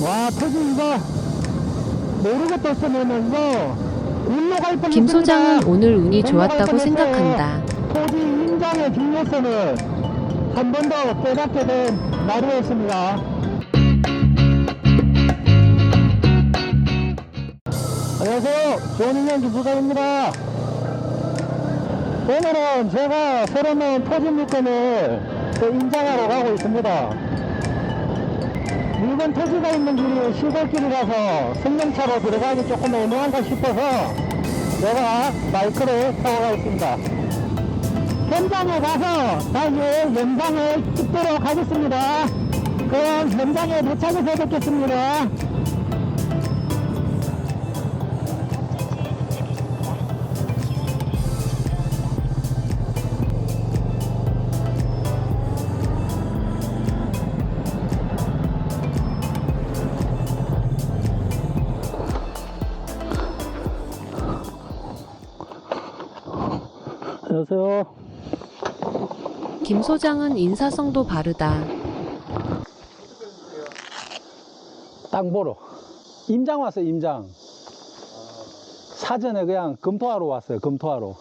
와, 터지 이거 모르고 떴으면 이거 일로 갈 뻔했습니다. 김 소장은 오늘 운이 좋았다고 뻔했어요. 생각한다. 토지 인장의 중요성을 한 번 더 깨닫게 된 날이었습니다. 안녕하세요. 좋은 인연 김소장입니다. 오늘은 제가 새로 넣은 토지 물건을 인장하러 가고 있습니다. 물건 토지가 있는 길이 시골길이라서 승용차로 들어가기 조금 애매한가 싶어서 제가 마이크를 타고 가겠습니다. 현장에 가서 다시 영상을 찍도록 하겠습니다. 그럼 현장에 도착해서 뵙겠습니다. 안녕하세요. 김 소장은 인사성도 바르다. 땅 보러 임장 왔어요. 임장 사전에 그냥 검토하러 왔어요. 검토하러.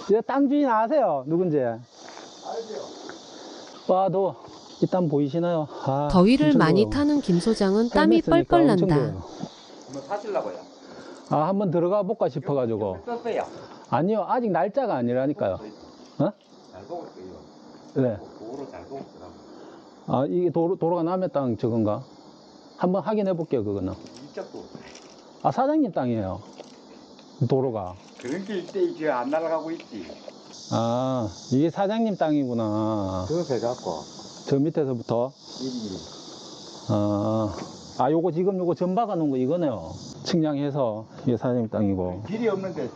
이제 땅 주인 아세요? 누군지? 알죠. 와, 더워. 이 땀 보이시나요? 아, 더위를 엄청 많이 더워요. 타는 김 소장은 땀이 헬멧 쓰니까 뻘뻘 엄청 난다. 더워요. 뭐 사실라고요? 아, 한번 들어가 볼까 싶어가지고. 썼어요. 아니요, 아직 날짜가 아니라니까요. 어? 잘 먹었어요. 네. 도로 잘 먹었더라고. 아, 이게 도로가 남의 땅 저건가? 한번 확인해 볼게요, 그거는. 이쪽도 아, 사장님 땅이에요. 도로가. 그런 게 이때 이제 안 날아가고 있지. 아, 이게 사장님 땅이구나. 그거 해갖고 저 밑에서부터. 일일이. 요거 지금 요거 전 박아 놓은 거 이거네요. 측량해서 이게 사장님 땅이고. 길이 없는데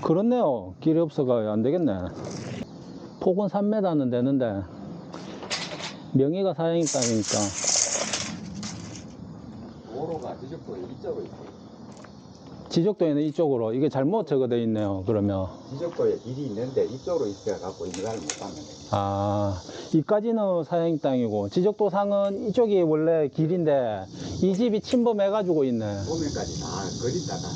그렇네요. 길이 없어가 안 되겠네. 폭은 3m는 되는데 명의가 사장님 땅이니까. 도로가 뒤집고 이쪽으로 있어요. 지적도에는 이쪽으로 이게 잘못 적어져 있네요. 그러면 뒤집고에 길이 있는데 이쪽으로 있어갖고 인가를 못 받는 거예요. 이까지는 사장님 땅이고 지적도상은 이쪽이 원래 길인데 이 집이 침범해가지고 있네. 보면까지 다 거린다가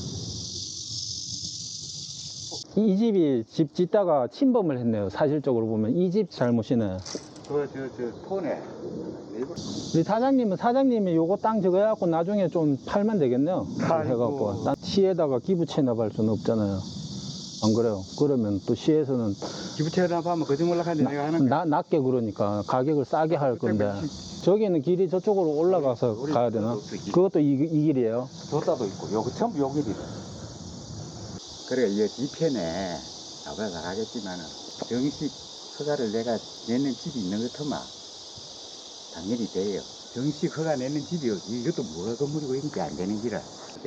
이 집이 집 짓다가 침범을 했네요. 사실적으로 보면 이 집 잘못이네. 저 톤에 우리 사장님이 요거 땅 저거 해갖고 나중에 좀 팔면 되겠네요. 해갖고 땅 시에다가 기부 체납할 수는 없잖아요. 안 그래요? 그러면 또 시에서는 기부채나 하면 거짓말 하는데 내가 하는 거. 낮게 그러니까 가격을 싸게 할 건데 저기는 길이 저쪽으로 올라가서 가야 되나? 그것도 이 길이에요? 조사도 있고 여기 전부 요 길이다. 그래 이 뒤편에 아버가 잘하겠지만은 정식 허가를 내가 내는 집이 있는 것 같으면 당연히 돼요. 정식 허가 내는 집이 이것도 뭐가 건물이고 이런 게 안 되는 기라.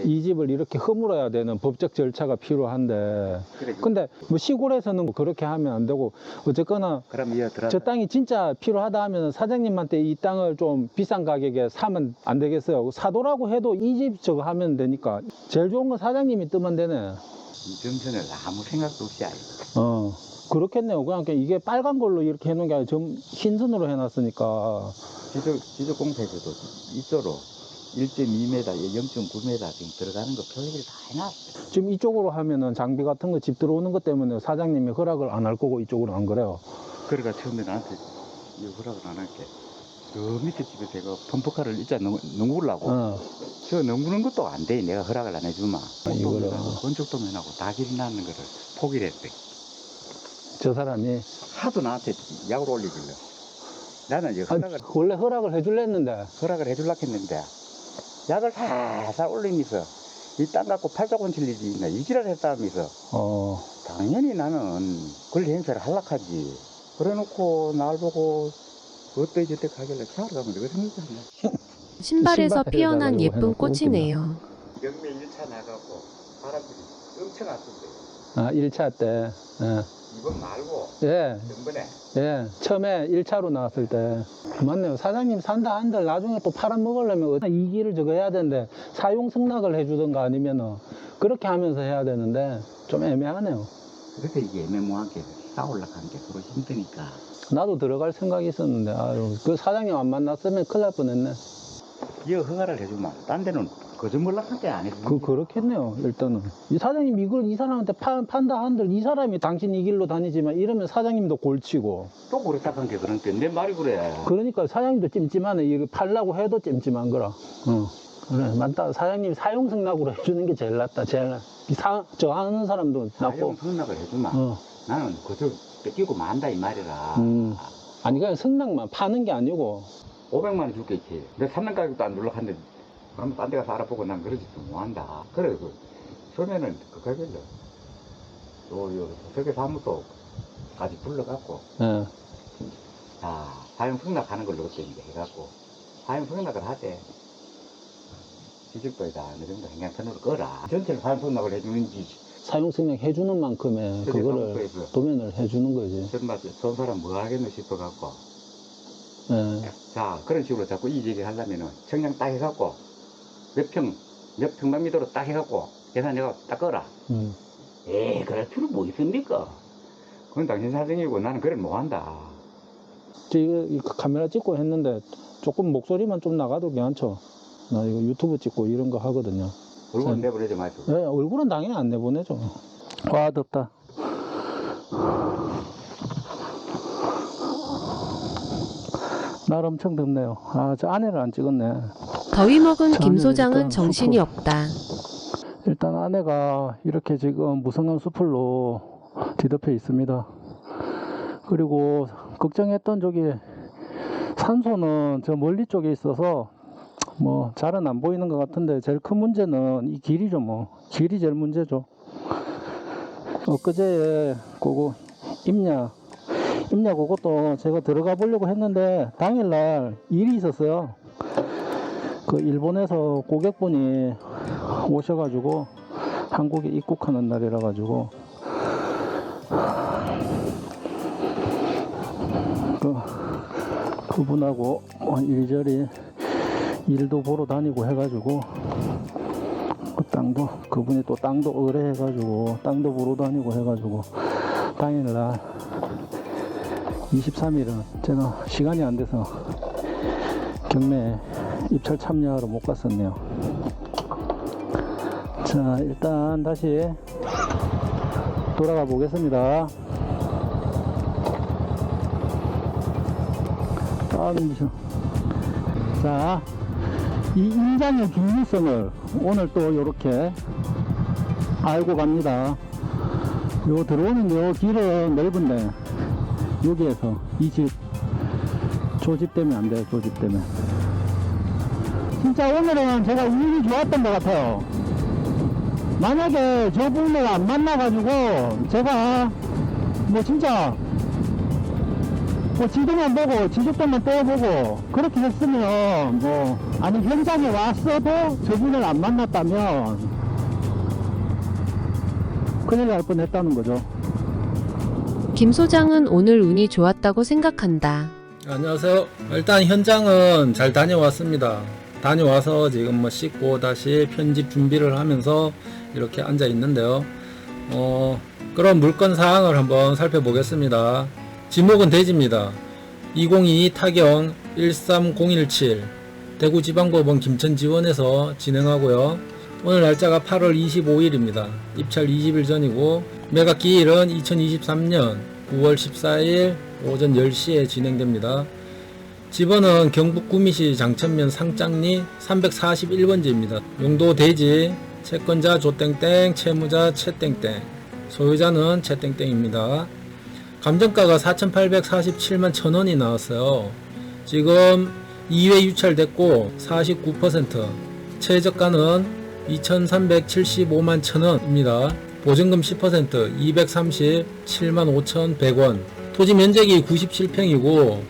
이 집을 이렇게 허물어야 되는 법적 절차가 필요한데 그래, 근데 뭐 시골에서는 뭐 그렇게 하면 안 되고 어쨌거나 그럼 이어 들어. 저 땅이 진짜 필요하다 하면 사장님한테 이 땅을 좀 비싼 가격에 사면 안 되겠어요? 사도라고 해도 이 집 저거 하면 되니까 제일 좋은 건 사장님이 뜨면 되네. 이 정선을 아무 생각도 없이 알고. 그렇겠네요. 그냥 이게 빨간 걸로 이렇게 해놓은 게 아니라 좀 흰선으로 해놨으니까. 지적 공사에서도 이쪽으로 1.2m, 0.9m 지금 들어가는 거 표기를 다 해놨어. 지금 이쪽으로 하면은 장비 같은 거 집 들어오는 것 때문에 사장님이 허락을 안 할 거고 이쪽으로 안 그래요. 그러니까 처음에 나한테 이 허락을 안 할게. 저 밑에 집에 제가 펌프카를 일단 넘으려고. 저 넘는 것도 안 돼. 내가 허락을 안 해주마. 이거를. 건축도면하고 다 길이 나는 거를 포기를 했대. 저 사람이. 하도 나한테 약을 올리길래. 나는 이제 원래 허락을 해줄랬는데. 허락을 해주려고 했는데, 약을 살살 올리면서, 이 땅 갖고 팔자곤 칠 일이 있나, 이지랄 했다면서, 당연히 나는 권리 행사를 하려고 하지. 그래 놓고, 날 보고, 어때 저때 가길래 차로 가면 내가 생각했네. 신발에서 피어난 예쁜 꽃이네요. 경매 1차 나가고, 사람들이 엄청 왔던데. 1차 때. 이번 말고, 예. 전번에. 예. 처음에 1차로 나왔을 때. 맞네요. 사장님 산다 한들 나중에 또 팔아먹으려면 이 길을 저거 해야 되는데 사용 승낙을 해주던가 아니면은 그렇게 하면서 해야 되는데 좀 애매하네요. 그래서 이게 애매모호하게 싸우려고 하는 게 서로 힘드니까. 나도 들어갈 생각이 있었는데, 아유, 그 사장님 안 만났으면 큰일 날 뻔했네. 이거 허가를 해주면 딴 데는 거짓말락한테 안 해주는 그렇겠네요, 일단은. 이 사장님 이걸 이 사람한테 판다 한들 이 사람이 당신 이 길로 다니지만 이러면 사장님도 골치고. 또 그렇다는 게 그런데 내 말이 그래. 그러니까 사장님도 찜찜하네. 이거 팔라고 해도 찜찜한 거라. 그래, 맞다. 사장님이 사용 승낙으로 해주는 게 제일 낫다. 저 하는 사람도 사용 낫고. 승낙을 해주면 나는 그저 뺏기고 만다 이 말이라. 아니, 그냥 승낙만 파는 게 아니고. 500만 원 줄게 있지. 내 3년 가격도 안 놀락한데 그럼 딴 데 가서 알아보고 난 그러지 뭐한다. 그래 그 처음에는 그 가격을 요 설계 사무소까지 불러갖고 예. 자 사용 승낙하는 걸로 그때 이제 해갖고 사용 승낙을 하되 지적도에다 어느 정도 행정편으로 꺼라. 전체를 사용 승낙을 해주는지 사용 승낙 해주는 만큼의 설계 그거를 사무소에서 도면을 해주는 거지. 정말 전 사람 뭐 하겠노 싶어갖고 예. 자 그런 식으로 자꾸 이 얘기를 하려면은 청량 딱 해갖고 몇 평방미터로 딱 해갖고 계산해갖고 딱 꺼라. 그럴 필요 뭐 있습니까? 그건 당신 사정이고 나는 그래 뭐한다. 이거 카메라 찍고 했는데 조금 목소리만 좀 나가도 괜찮죠? 나 이거 유튜브 찍고 이런 거 하거든요. 얼굴은 내보내지 마시고. 네, 얼굴은 당연히 안 내보내죠. 와, 덥다. 날 엄청 덥네요. 아, 저 안에를 안 찍었네. 더위 먹은 자, 김 소장은 일단 정신이 숲을. 없다. 일단 안에가 이렇게 지금 무성한 수풀로 뒤덮여 있습니다. 그리고 걱정했던 저기 산소는 저 멀리 쪽에 있어서 뭐 잘은 안 보이는 것 같은데 제일 큰 문제는 이 길이죠. 뭐 길이 제일 문제죠. 엊그제 그거 임야 그것도 제가 들어가 보려고 했는데 당일날 일이 있었어요. 그 일본에서 고객분이 오셔가지고 한국에 입국하는 날이라 가지고 그분하고 이리저리 일도 보러 다니고 해가지고 그 땅도 그분이 또 땅도 의뢰해가지고 땅도 보러 다니고 해가지고 당일날 23일은 제가 시간이 안 돼서 경매에 입찰 참여하러 못 갔었네요. 자, 일단 다시 돌아가 보겠습니다. 자, 이 인장의 중요성을 오늘 또 이렇게 알고 갑니다. 요 들어오는 요 길은 넓은데 여기에서 이 집 조집되면 안 돼요. 조집되면 진짜 오늘은 제가 운이 좋았던 것 같아요. 만약에 저분을 안 만나가지고 제가 뭐 진짜 뭐 지도만 보고 지적도만 떼어보고 그렇게 했으면 뭐 아니 현장에 왔어도 저분을 안 만났다면 큰일 날 뻔했다는 거죠. 김 소장은 오늘 운이 좋았다고 생각한다. 안녕하세요. 일단 현장은 잘 다녀왔습니다. 다녀와서 지금 뭐 씻고 다시 편집 준비를 하면서 이렇게 앉아 있는데요. 그런 물건 사항을 한번 살펴보겠습니다. 지목은 대지입니다. 2022 타경 13017 대구지방법원 김천지원에서 진행하고요. 오늘 날짜가 8월 25일입니다. 입찰 20일 전이고 매각 기일은 2023년 9월 14일 오전 10시에 진행됩니다. 집원은 경북 구미시 장천면 상장리 341번지입니다. 용도 대지, 채권자 조땡땡, 채무자 채땡땡, 소유자는 채땡땡입니다. 감정가가 4,847만 1,000원이 나왔어요. 지금 2회 유찰됐고 49%, 최저가는 2,375만 1,000원입니다. 보증금 10% 237만 5,100원. 토지 면적이 97평이고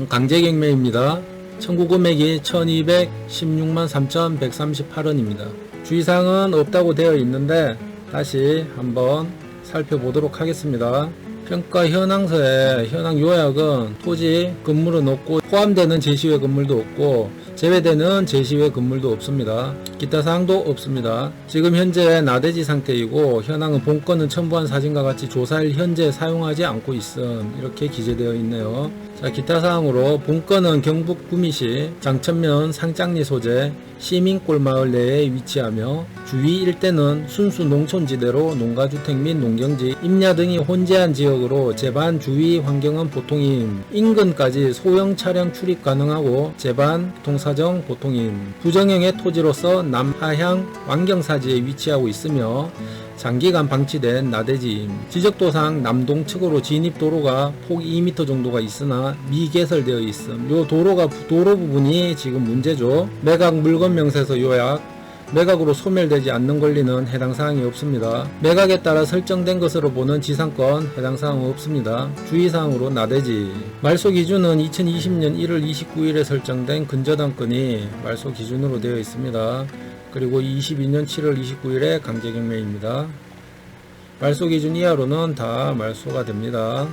강제 경매입니다. 청구 금액이 1,216만 3,138원입니다. 주의사항은 없다고 되어 있는데 다시 한번 살펴보도록 하겠습니다. 평가 현황서에 현황 요약은 토지 건물은 없고 포함되는 제시외 건물도 없고 제외되는 제시외 건물도 없습니다. 기타 사항도 없습니다. 지금 현재 나대지 상태이고 현황은 본건은 첨부한 사진과 같이 조사일 현재 사용하지 않고 있음 이렇게 기재되어 있네요. 자, 기타 사항으로 본건은 경북 구미시 장천면 상장리 소재 시민골마을 내에 위치하며 주위 일대는 순수 농촌지대로 농가주택 및 농경지, 임야 등이 혼재한 지역으로 제반 주위 환경은 보통임. 인근까지 소형 차량 출입 가능하고 제반 통사정 보통임. 부정형의 토지로서 남하향 완경사지에 위치하고 있으며 장기간 방치된 나대지임. 지적도상 남동측으로 진입도로가 폭 2m 정도가 있으나 미개설되어 있음. 요 도로 부분이 지금 문제죠. 매각 물건 명세서 요약. 매각으로 소멸되지 않는 권리는 해당 사항이 없습니다. 매각에 따라 설정된 것으로 보는 지상권 해당 사항은 없습니다. 주의사항으로 나대지. 말소 기준은 2020년 1월 29일에 설정된 근저당권이 말소 기준으로 되어 있습니다. 그리고 22년 7월 29일에 강제경매입니다. 말소 기준 이하로는 다 말소가 됩니다.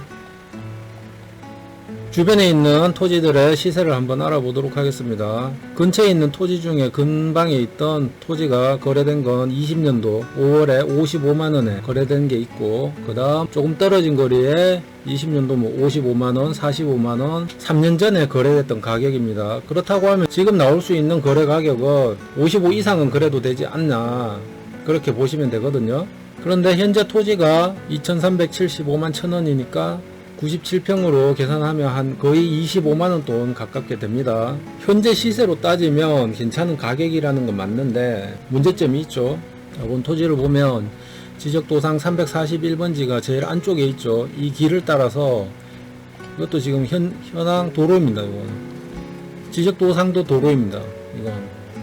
주변에 있는 토지들의 시세를 한번 알아보도록 하겠습니다. 근처에 있는 토지 중에 근방에 있던 토지가 거래된 건 20년도 5월에 55만원에 거래된 게 있고, 그 다음 조금 떨어진 거리에 20년도 뭐 55만원, 45만원, 3년 전에 거래됐던 가격입니다. 그렇다고 하면 지금 나올 수 있는 거래 가격은 55 이상은 그래도 되지 않나, 그렇게 보시면 되거든요. 그런데 현재 토지가 2375만 천원이니까 97평으로 계산하면 한 거의 25만원 돈 가깝게 됩니다. 현재 시세로 따지면 괜찮은 가격이라는 건 맞는데 문제점이 있죠. 이번 토지를 보면 지적도상 341번지가 제일 안쪽에 있죠. 이 길을 따라서, 이것도 지금 현황 도로입니다. 이건 지적도상도 도로입니다. 이건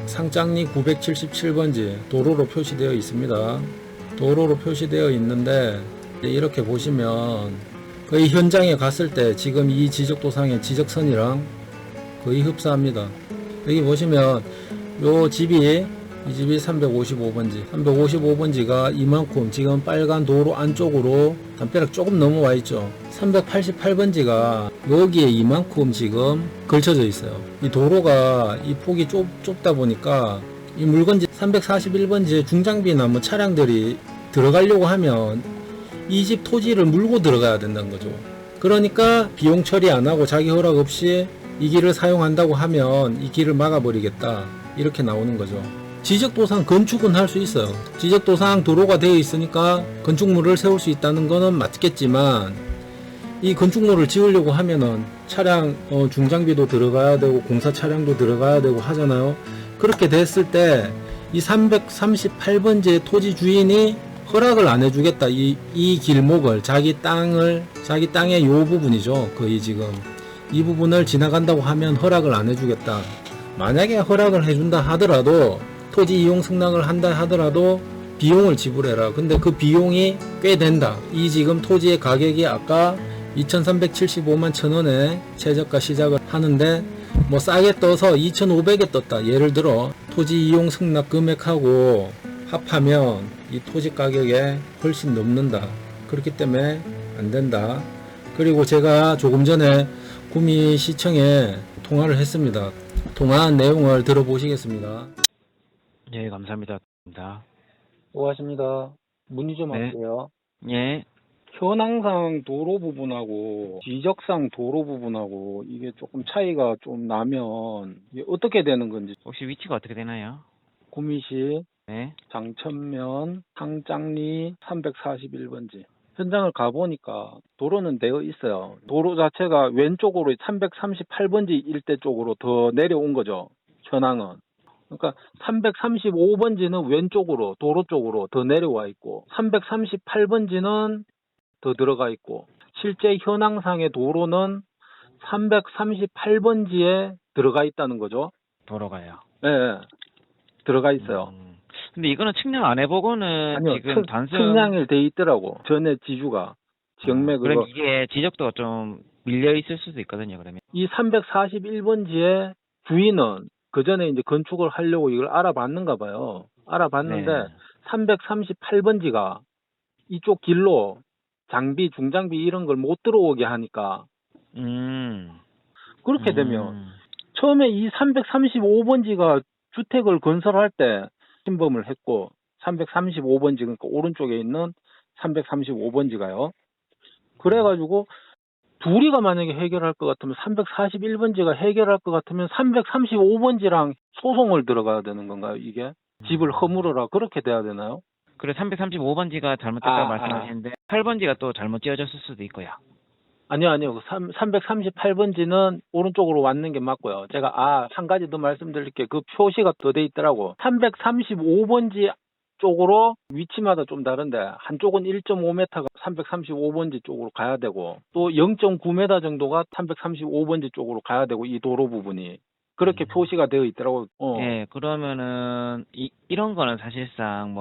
상장리 977번지 도로로 표시되어 있습니다. 도로로 표시되어 있는데 이렇게 보시면 거의 현장에 갔을 때 지금 이 지적도상의 지적선이랑 거의 흡사합니다. 여기 보시면 이 집이 355번지가 이만큼 지금 빨간 도로 안쪽으로 담벼락 조금 넘어와 있죠. 388번지가 여기에 이만큼 지금 걸쳐져 있어요. 이 도로가 이 폭이 좁다 보니까 이 물건지 341번지에 중장비나 뭐 차량들이 들어가려고 하면 이 집 토지를 물고 들어가야 된다는 거죠. 그러니까 비용 처리 안 하고 자기 허락 없이 이 길을 사용한다고 하면 이 길을 막아버리겠다, 이렇게 나오는 거죠. 지적도상 건축은 할 수 있어요. 지적도상 도로가 되어 있으니까 건축물을 세울 수 있다는 거는 맞겠지만, 이 건축물을 지으려고 하면은 차량 중장비도 들어가야 되고 공사 차량도 들어가야 되고 하잖아요. 그렇게 됐을 때 이 338번지의 토지 주인이 허락을 안 해주겠다. 이 길목을, 자기 땅의 요 부분이죠. 거의 지금 이 부분을 지나간다고 하면 허락을 안 해주겠다. 만약에 허락을 해준다 하더라도, 토지 이용 승낙을 한다 하더라도 비용을 지불해라. 근데 그 비용이 꽤 된다. 이 지금 토지의 가격이 아까 2375만 천원에 최저가 시작을 하는데 뭐 싸게 떠서 2500에 떴다. 예를 들어 토지 이용 승낙 금액하고 합하면 이 토지 가격에 훨씬 넘는다. 그렇기 때문에 안 된다. 그리고 제가 조금 전에 구미시청에 통화를 했습니다. 통화한 내용을 들어보시겠습니다. 예, 감사합니다. 수고하십니다. 문의 좀 네. 할게요. 예, 현황상 도로 부분하고 지적상 도로 부분하고 이게 조금 차이가 좀 나면 이게 어떻게 되는 건지. 혹시 위치가 어떻게 되나요? 구미시 네, 장천면 상장리 341번지 현장을 가보니까 도로는 되어 있어요. 도로 자체가 왼쪽으로 338번지 일대 쪽으로 더 내려온 거죠. 현황은. 그러니까 335번지는 왼쪽으로 도로 쪽으로 더 내려와 있고 338번지는 더 들어가 있고, 실제 현황상의 도로는 338번지에 들어가 있다는 거죠. 도로가요. 네, 들어가 있어요. 근데 이거는 측량 안 해보고는 아니요, 지금 단순. 측량이 돼 있더라고. 전에 지주가 경매 그거. 그럼 이게 지적도가 좀 밀려 있을 수도 있거든요. 그러면. 이 341번지의 주인은 그 전에 이제 건축을 하려고 이걸 알아봤는가 봐요. 알아봤는데 네. 338번지가 이쪽 길로 장비, 중장비 이런 걸 못 들어오게 하니까 그렇게 되면 처음에 이 335번지가 주택을 건설할 때 침범을 했고 335번지 그러니까 오른쪽에 있는 335번지가요. 그래가지고 둘이가 만약에 해결할 것 같으면 341번지가 해결할 것 같으면 335번지랑 소송을 들어가야 되는 건가요? 이게 집을 허물어라 그렇게 돼야 되나요? 그래 335번지가 잘못됐다고 아, 말씀하시는데 8번지가 또 잘못 지어졌을 수도 있고요. 아니요. 338번지는 오른쪽으로 왔는 게 맞고요. 제가 한 가지 더 말씀드릴게요. 그 표시가 더 돼 있더라고. 335번지 쪽으로 위치마다 좀 다른데 한쪽은 1.5m가 335번지 쪽으로 가야 되고 또 0.9m 정도가 335번지 쪽으로 가야 되고 이 도로 부분이 그렇게 표시가 되어 있더라고. 예, 그러면은 이런 거는 사실상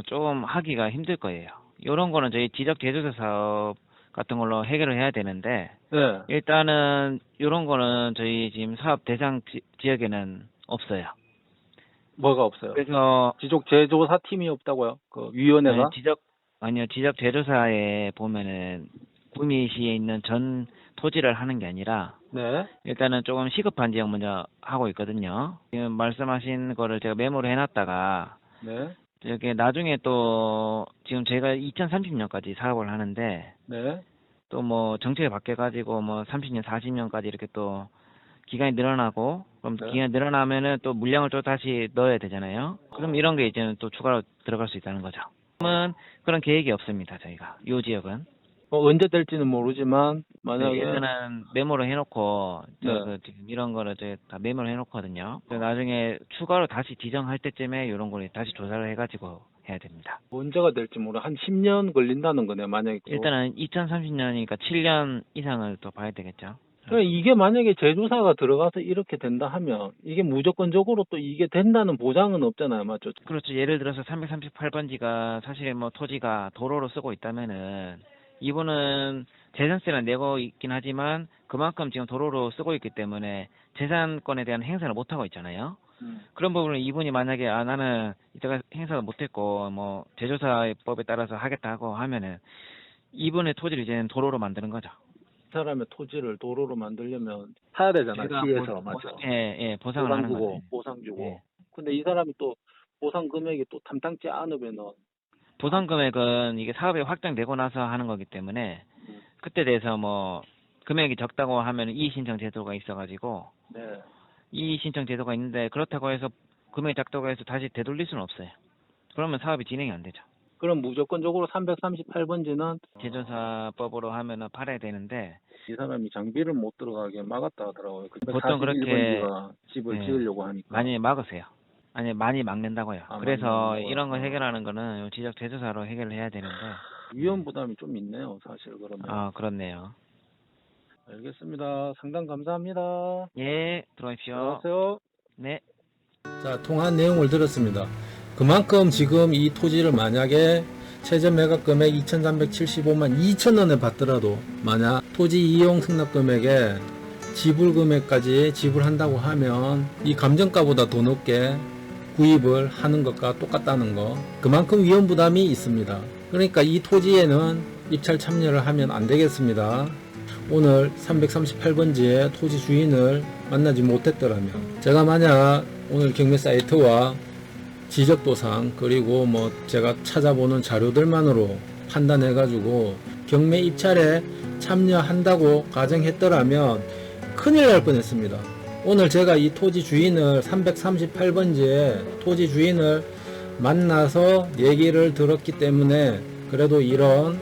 조금 하기가 힘들 거예요. 이런 거는 저희 지적 제조사 사업 같은 걸로 해결을 해야 되는데 네. 일단은 이런 거는 저희 지금 사업 대상 지역에는 없어요. 뭐가 없어요? 그래서 지적 제조사 팀이 없다고요? 그 위원회가? 지적 제조사에 보면은 구미시에 있는 전 토지를 하는 게 아니라 네. 일단은 조금 시급한 지역 먼저 하고 있거든요. 지금 말씀하신 거를 제가 메모를 해놨다가 네. 저게 나중에 또 지금 제가 2030년까지 사업을 하는데 네. 또 뭐 정책이 바뀌어가지고 뭐 30년, 40년까지 이렇게 또 기간이 늘어나고 그럼 네. 기간이 늘어나면은 또 물량을 또 다시 넣어야 되잖아요. 그럼 이런 게 이제는 또 추가로 들어갈 수 있다는 거죠. 그러면 그런 계획이 없습니다. 저희가 이 지역은. 언제 될지는 모르지만 만약에 일단은 메모를 해놓고 네. 지금 이런 거를 저희 다 메모를 해놓거든요. 그래서 나중에 추가로 다시 지정할 때쯤에 이런 걸 다시 조사를 해가지고 해야 됩니다. 언제가 될지 모르. 한 10년 걸린다는 거네. 만약에 일단은 2030년이니까 7년 이상을 또 봐야 되겠죠. 그러니까 이게 만약에 제조사가 들어가서 이렇게 된다 하면 이게 무조건적으로 또 이게 된다는 보장은 없잖아요, 맞죠? 그렇죠. 예를 들어서 338번지가 사실 뭐 토지가 도로로 쓰고 있다면은 이분은 재산세를 내고 있긴 하지만 그만큼 지금 도로로 쓰고 있기 때문에 재산권에 대한 행사를 못 하고 있잖아요. 그런 부분을 이분이 만약에 나는 이때가 행사를 못했고 뭐 제조사법에 따라서 하겠다 하고 하면은 이분의 토지를 이제는 도로로 만드는 거죠. 사람의 토지를 도로로 만들려면 사야 되잖아요, 제가 시에서 맞죠? 예, 보상을 하는 거죠. 보상 주고. 예. 근데 이 사람이 또 보상 금액이 또 탐탁지 않으면은 보상 금액은 이게 사업이 확정되고 나서 하는 거기 때문에 그때 대해서 뭐 금액이 적다고 하면 이의 신청 제도가 있어가지고 네. 이의 신청 제도가 있는데 그렇다고 해서 금액이 작다고 해서 다시 되돌릴 수는 없어요. 그러면 사업이 진행이 안 되죠. 그럼 무조건적으로 338번지는 제조사법으로 하면은 팔아야 되는데 이 사람이 장비를 못 들어가게 막았다 하더라고요. 보통 그렇게 집을 네. 지으려고 하니까. 많이 막으세요. 아니 많이 막는다고요. 많이 그래서 막는다고요? 이런 거 해결하는 거는 지적 제조사로 해결을 해야 되는데 위험 부담이 좀 있네요, 사실 그러면. 그렇네요. 알겠습니다. 상담 감사합니다. 예, 들어오십시오. 안녕하세요. 네. 자, 통한 내용을 들었습니다. 그만큼 지금 이 토지를 만약에 최저 매각 금액 2,375만 2천원을 받더라도 만약 토지 이용 승낙 금액에 지불 금액까지 지불한다고 하면 이 감정가보다 더 높게 구입을 하는 것과 똑같다는 거, 그만큼 위험 부담이 있습니다. 그러니까 이 토지에는 입찰 참여를 하면 안 되겠습니다. 오늘 338번지의 토지 주인을 만나지 못했더라면 제가 만약 오늘 경매 사이트와 지적도상 그리고 뭐 제가 찾아보는 자료들만으로 판단해 가지고 경매 입찰에 참여한다고 가정했더라면 큰일 날 뻔했습니다. 오늘 제가 이 토지 주인을 338번지의 토지 주인을 만나서 얘기를 들었기 때문에 그래도 이런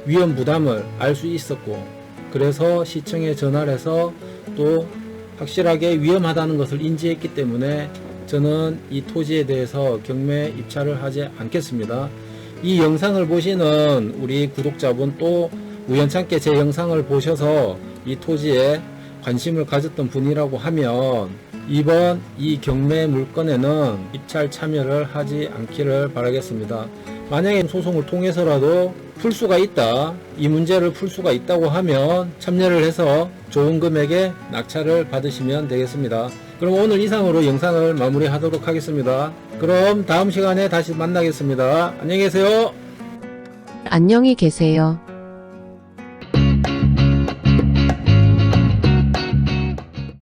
위험 부담을 알 수 있었고, 그래서 시청에 전화를 해서 또 확실하게 위험하다는 것을 인지했기 때문에 저는 이 토지에 대해서 경매 입찰을 하지 않겠습니다. 이 영상을 보시는 우리 구독자분 또 우연찮게 제 영상을 보셔서 이 토지에 관심을 가졌던 분이라고 하면 이번 이 경매 물건에는 입찰 참여를 하지 않기를 바라겠습니다. 만약에 소송을 통해서라도 풀 수가 있다, 이 문제를 풀 수가 있다고 하면 참여를 해서 좋은 금액의 낙찰을 받으시면 되겠습니다. 그럼 오늘 이상으로 영상을 마무리하도록 하겠습니다. 그럼 다음 시간에 다시 만나겠습니다. 안녕히 계세요. 안녕히 계세요.